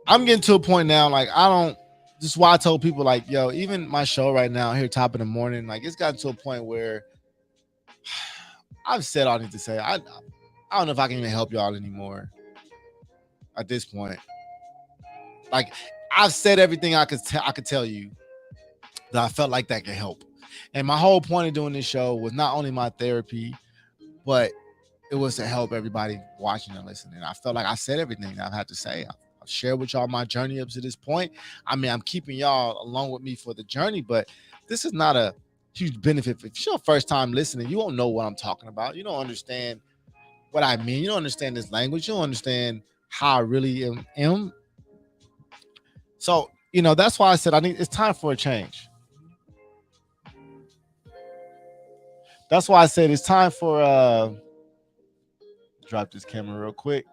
I'm getting to a point now, like I don't. This is why I told people, like, yo, even my show right now here, top of the morning, like it's gotten to a point where I've said all I need to say. I don't know if I can even help y'all anymore at this point. Like I've said everything I could tell you that I felt like that could help. And my whole point of doing this show was not only my therapy, but it was to help everybody watching and listening. I felt like I said everything that I've had to say. I've shared with y'all my journey up to this point. I mean, I'm keeping y'all along with me for the journey, but this is not a huge benefit. If it's your first time listening, you won't know what I'm talking about. You don't understand what I mean. You don't understand this language. You don't understand how I really am. So, that's why I said it's time for a change. That's why I said it's time for drop this camera real quick.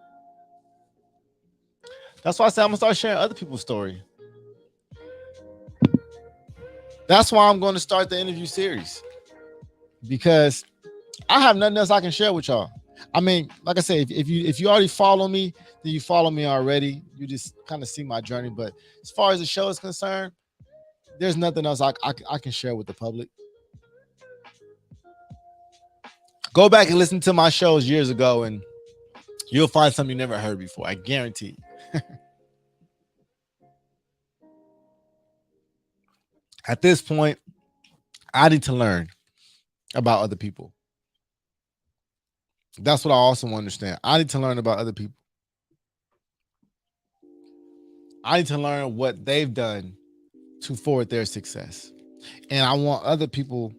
That's why I said I'm gonna start sharing other people's story. That's why I'm going to start the interview series, because I have nothing else I can share with y'all. I mean, like I said, if you already follow me, then you follow me already. You just kind of see my journey. But as far as the show is concerned, there's nothing else I can share with the public. Go back and listen to my shows years ago, and you'll find something you never heard before. I guarantee. At this point, I need to learn about other people. That's what I also understand. I need to learn about other people. I need to learn what they've done to forward their success. And I want other people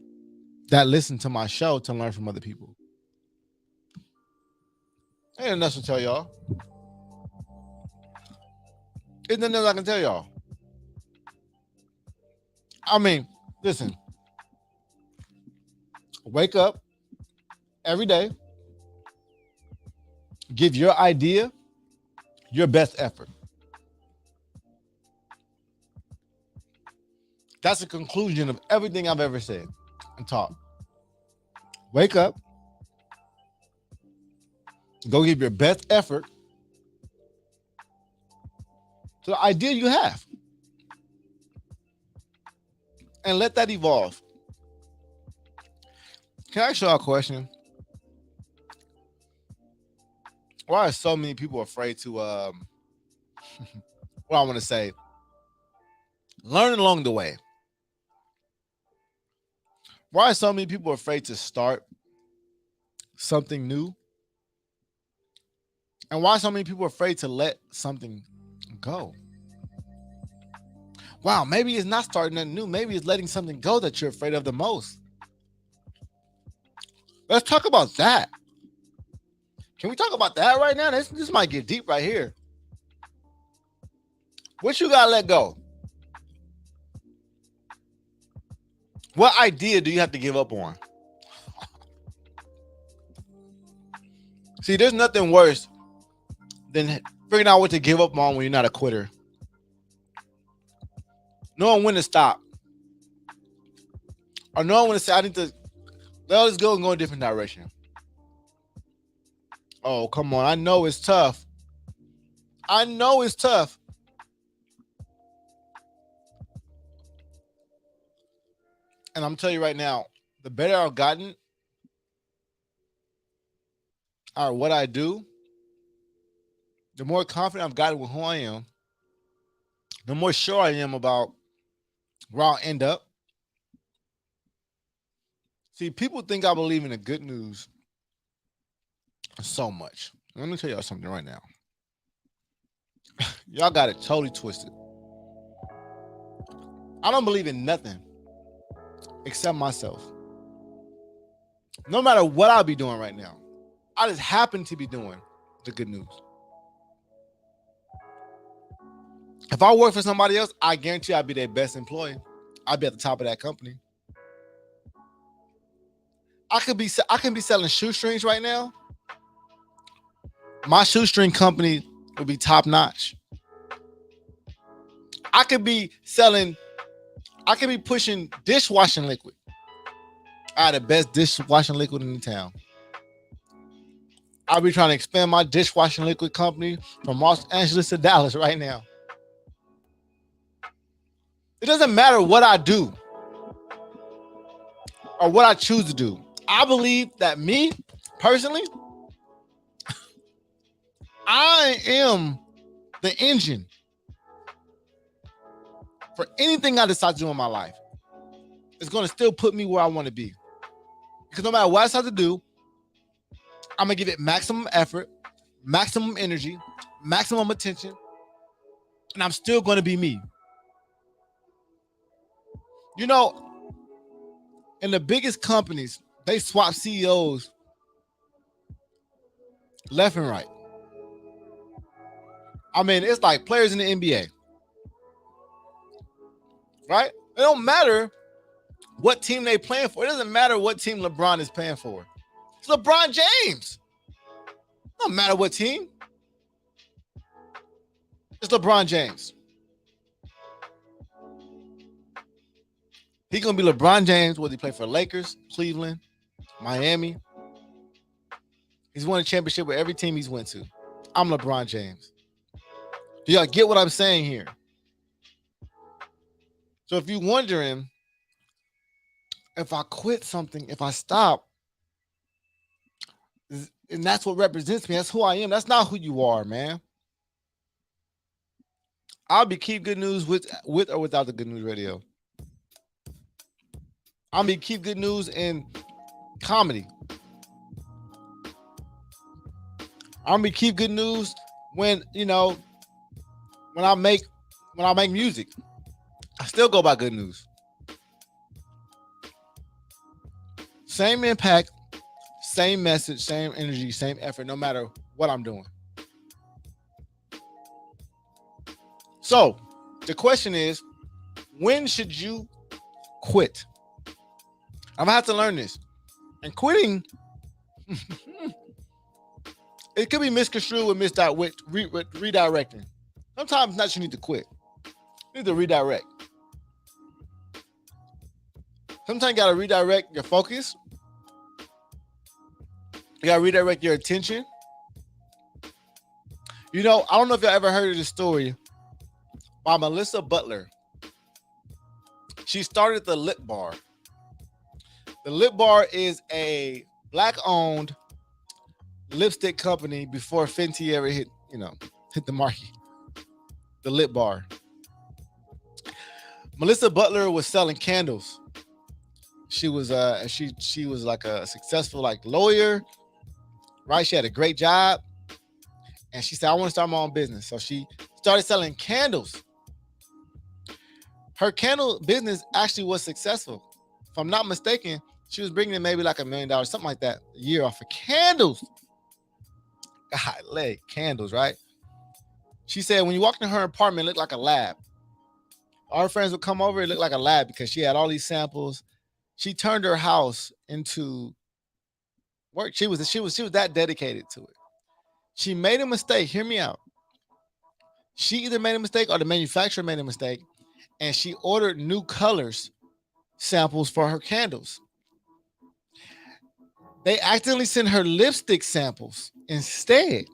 that listen to my show to learn from other people. Ain't nothing else to tell y'all. Ain't nothing else I can tell y'all. I mean, listen. Wake up every day. Give your idea your best effort. That's the conclusion of everything I've ever said and taught. Wake up. Go give your best effort to the idea you have. And let that evolve. Can I ask y'all a question? Why are so many people afraid to, what I want to say, learn along the way? Why are so many people afraid to start something new? And why are so many people afraid to let something go? Wow, maybe it's not starting nothing new. Maybe it's letting something go that you're afraid of the most. Let's talk about that. Can we talk about that right now? This might get deep right here. What you gotta let go? What idea do you have to give up on? See, there's nothing worse than figuring out what to give up on when you're not a quitter. Knowing when to stop. Or knowing when to say, I need to let this go and go in a different direction. Oh, come on. I know it's tough. I know it's tough. And I'm telling you right now, the better I've gotten at what I do, the more confident I've gotten with who I am, the more sure I am about where I'll end up. See, people think I believe in the good news so much. Let me tell y'all something right now. Y'all got it totally twisted. I don't believe in nothing except myself. No matter what I'll be doing right now, I just happen to be doing the good news. If I work for somebody else, I guarantee I'd be their best employee. I'd be at the top of that company. I can be selling shoestrings right now. My shoestring company would be top notch. I could be pushing dishwashing liquid. I had the best dishwashing liquid in the town. I'll be trying to expand my dishwashing liquid company from Los Angeles to Dallas right now. It doesn't matter what I do or what I choose to do. I believe that me, personally, I am the engine for anything I decide to do in my life. It's going to still put me where I want to be. Because no matter what I decide to do, I'm going to give it maximum effort, maximum energy, maximum attention, and I'm still going to be me. You know, in the biggest companies, they swap CEOs left and right. I mean, it's like players in the NBA, right? It don't matter what team they playing for. It doesn't matter what team LeBron is playing for. It's LeBron James. It don't matter what team. It's LeBron James. He's going to be LeBron James, whether he play for Lakers, Cleveland, Miami. He's won a championship with every team he's went to. I'm LeBron James. Do y'all get what I'm saying here? So if you're wondering, if I quit something, if I stop, and that's what represents me, that's who I am. That's not who you are, man. I'll be Keep Good News with or without the Good News Radio. I'll be Keep Good News in comedy. I'll be Keep Good News when, you know, when I make music. I still go by Good News. Same impact, same message, same energy, same effort, no matter what I'm doing. So the question is, when should you quit? I'm gonna have to learn this. And quitting, it could be misconstrued with redirecting. Sometimes not you need to quit. You need to redirect. Sometimes you gotta redirect your focus. You gotta redirect your attention. You know, I don't know if y'all ever heard of this story by Melissa Butler. She started the Lip Bar. The Lip Bar is a Black-owned lipstick company before Fenty ever hit the market. The Lip Bar. Melissa Butler was selling candles. She was she was like a successful lawyer, right? She had a great job, and she said, "I want to start my own business." So she started selling candles. Her candle business actually was successful. If I'm not mistaken, she was bringing in maybe like $1 million, something like that, a year off of candles. God, candles, right? She said when you walked in her apartment, it looked like a lab. All her friends would come over, it looked like a lab because she had all these samples. She turned her house into work. She was that dedicated to it. She made a mistake. Hear me out. She either made a mistake or the manufacturer made a mistake, and she ordered new colors samples for her candles. They accidentally sent her lipstick samples instead.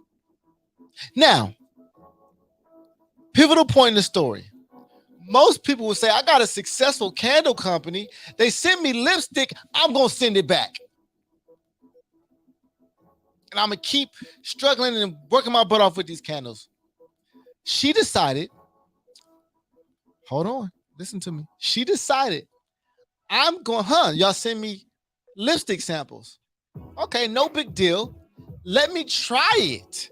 Now, pivotal point in the story. Most people would say, I got a successful candle company. They send me lipstick. I'm going to send it back. And I'm going to keep struggling and working my butt off with these candles. She decided, hold on, listen to me. She decided, I'm going, y'all send me lipstick samples. Okay, no big deal. Let me try it.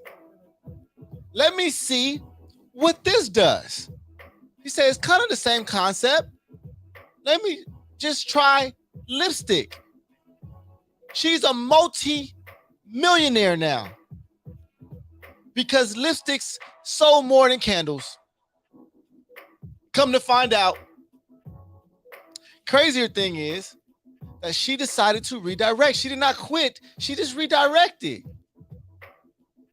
Let me see what this does. He said, it's kind of the same concept. Let me just try lipstick. She's a multi-millionaire now because lipsticks sold more than candles. Come to find out, crazier thing is that she decided to redirect. She did not quit. She just redirected.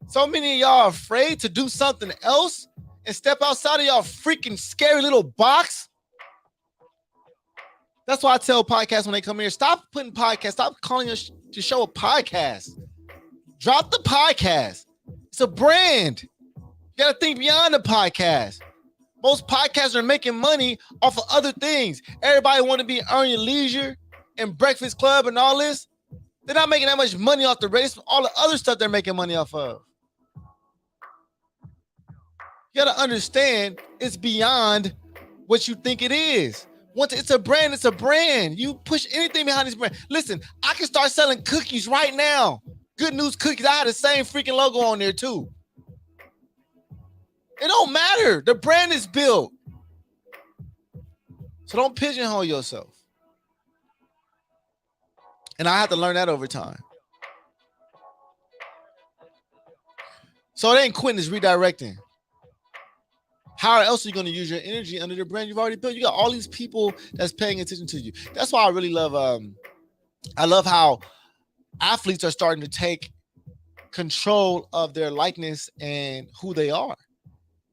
So many of y'all are afraid to do something else and step outside of y'all freaking scary little box. That's why I tell podcasts when they come here, stop putting podcasts, stop calling your show a podcast. Drop the podcast. It's a brand. You got to think beyond the podcast. Most podcasts are making money off of other things. Everybody want to be Earn Your Leisure and Breakfast Club and all this. They're not making that much money off the race. All the other stuff they're making money off of. You got to understand it's beyond what you think it is. Once it's a brand, it's a brand. You push anything behind this brand. Listen, I can start selling cookies right now. Good News Cookies. I had the same freaking logo on there too. It don't matter. The brand is built. So don't pigeonhole yourself. And I had to learn that over time. So it ain't quitting, it's redirecting. How else are you going to use your energy under the brand you've already built? You got all these people that's paying attention to you. That's why I really love, I love how athletes are starting to take control of their likeness and who they are,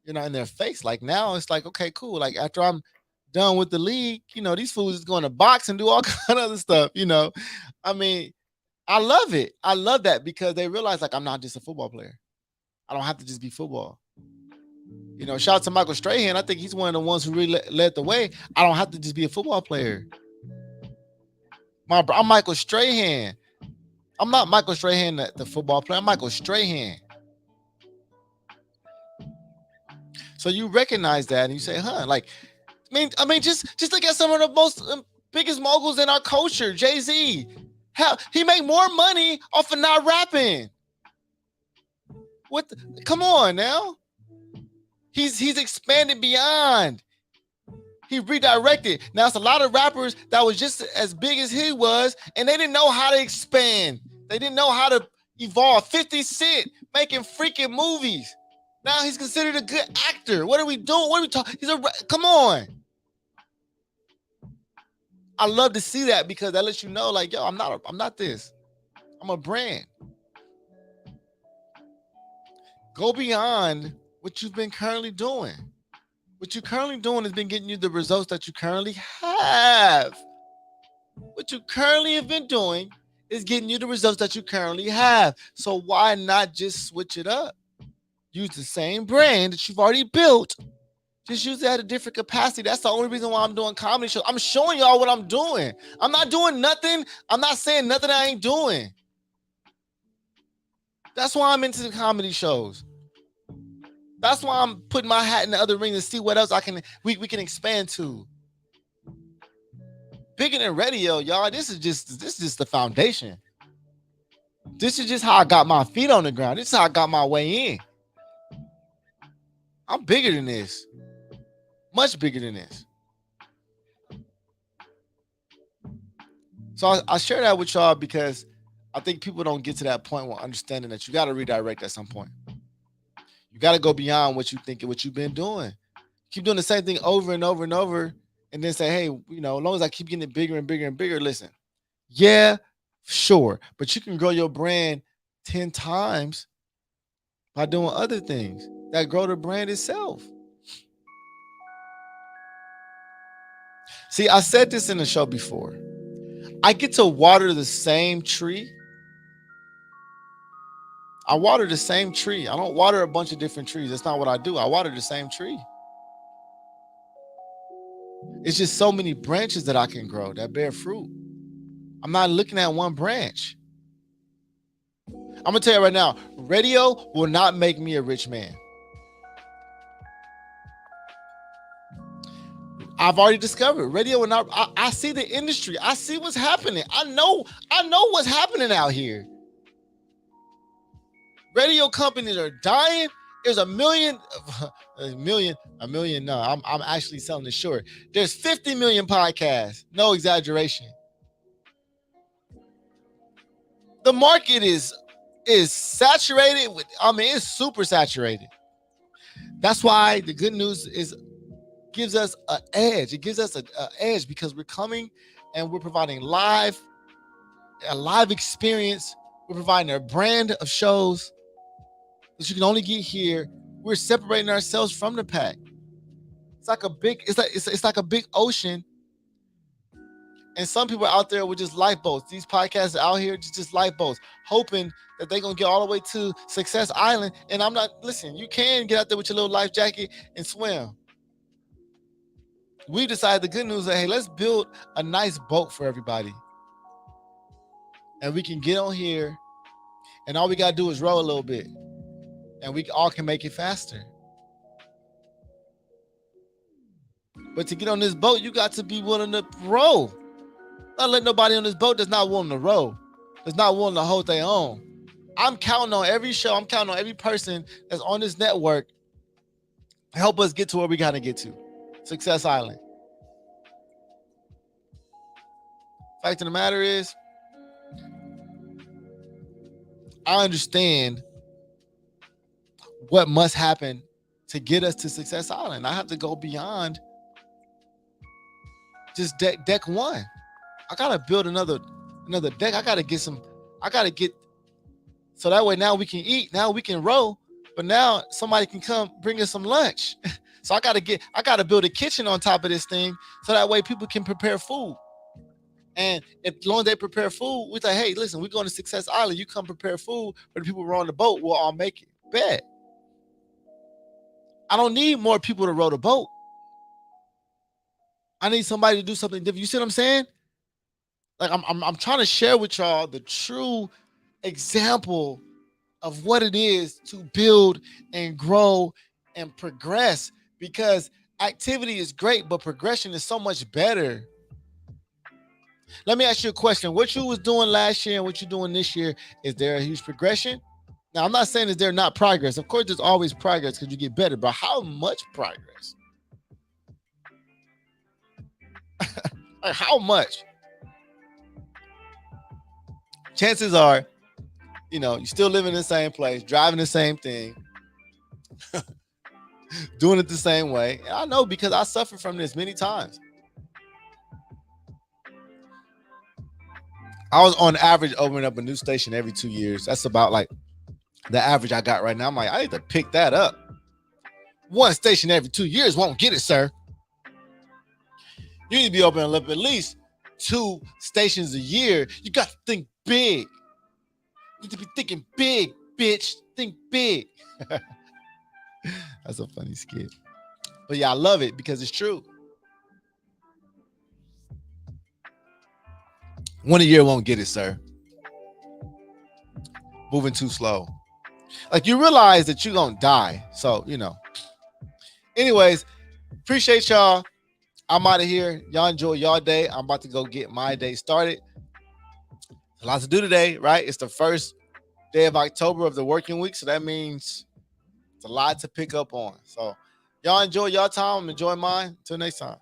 you know, in their face. Like now it's like, okay, cool. Like after I'm done with the league, you know, these fools is going to box and do all kind of other stuff, you know. I mean, I love it. I love that because they realize like I'm not just a football player. I don't have to just be football. You know, shout out to Michael Strahan. I think he's one of the ones who really led the way. I don't have to just be a football player. I'm Michael Strahan. I'm not Michael Strahan, the football player. I'm Michael Strahan. So you recognize that and you say, huh, like, I mean, just look at some of the most biggest moguls in our culture. Jay-Z. Hell, he make more money off of not rapping. Come on now. He's expanded beyond. He redirected. Now, it's a lot of rappers that was just as big as he was, and they didn't know how to expand. They didn't know how to evolve. 50 Cent making freaking movies. Now he's considered a good actor. What are we doing? What are we talking? Come on. I love to see that because that lets you know, like, yo, I'm not this. I'm a brand. Go beyond what you've been currently doing. What you're currently doing has been getting you the results that you currently have. What you currently have been doing is getting you the results that you currently have. So why not just switch it up? Use the same brand that you've already built. Just use it at a different capacity. That's the only reason why I'm doing comedy shows. I'm showing y'all what I'm doing. I'm not doing nothing. I'm not saying nothing I ain't doing. That's why I'm into the comedy shows. That's why I'm putting my hat in the other ring to see what else we can expand to. Bigger than radio, y'all. This is just the foundation. This is just how I got my feet on the ground. This is how I got my way in. I'm bigger than this. Much bigger than this. So I share that with y'all because I think people don't get to that point where understanding that you got to redirect at some point. You got to go beyond what you think and what you've been doing. Keep doing the same thing over and over and over and then say, hey, you know, as long as I keep getting it bigger and bigger and bigger, listen, yeah, sure. But you can grow your brand 10 times by doing other things that grow the brand itself. See, I said this in the show before. I get to water the same tree. I water the same tree. I don't water a bunch of different trees. That's not what I do. I water the same tree. It's just so many branches that I can grow that bear fruit. I'm not looking at one branch. I'm going to tell you right now, radio will not make me a rich man. I've already discovered radio will not. I see the industry. I see what's happening. I know what's happening out here. Radio companies are dying. There's a million. No, I'm actually selling this short. There's 50 million podcasts. No exaggeration. The market is saturated with. I mean, it's super saturated. That's why the good news gives us an edge. It gives us an edge because we're coming and we're providing a live experience. We're providing a brand of shows that you can only get here. We're separating ourselves from the pack. It's like a big ocean, And some people out there with just lifeboats. These podcasts are out here just lifeboats, hoping that they're gonna get all the way to Success Island. And I'm not, listen, you can get out there with your little life jacket and swim. We decided the good news that, hey, let's build a nice boat for everybody. And we can get on here, and all we gotta do is row a little bit. And we all can make it faster. But to get on this boat, you got to be willing to row. Not let nobody on this boat that's not willing to row, that's not willing to hold their own. I'm counting on every show. I'm counting on every person that's on this network to help us get to where we got to get to. Success Island. Fact of the matter is, I understand what must happen to get us to Success Island. I have to go beyond just deck one. I gotta build another deck. I gotta get so that way now we can eat. Now we can row, but now somebody can come bring us some lunch. So I gotta build a kitchen on top of this thing, so that way people can prepare food. And if long as they prepare food, we say, hey, listen, we're going to Success Island. You come prepare food for the people who are on the boat. We'll all make it. Bet. I don't need more people to row the boat. I need somebody to do something different. You see what I'm saying? Like I'm trying to share with y'all the true example of what it is to build and grow and progress, because activity is great, but progression is so much better. Let me ask you a question. What you was doing last year and what you're doing this year, is there a huge progression? Now, I'm not saying is there not progress. Of course, there's always progress because you get better, but how much progress? Like, how much? Chances are, you still live in the same place, driving the same thing, doing it the same way. And I know because I suffered from this many times. I was on average opening up a new station every 2 years. That's about like the average I got right now. I'm like, I need to pick that up. One station every 2 years won't get it, sir. You need to be opening up at least 2 stations a year. You got to think big. You need to be thinking big, bitch. Think big. That's a funny skit. But yeah, I love it because it's true. One a year won't get it, sir. Moving too slow. Like, you realize that you're going to die. So, Anyways, appreciate y'all. I'm out of here. Y'all enjoy y'all day. I'm about to go get my day started. A lot to do today, right? It's the first day of October of the working week. So that means it's a lot to pick up on. So y'all enjoy y'all time. Enjoy mine. Until next time.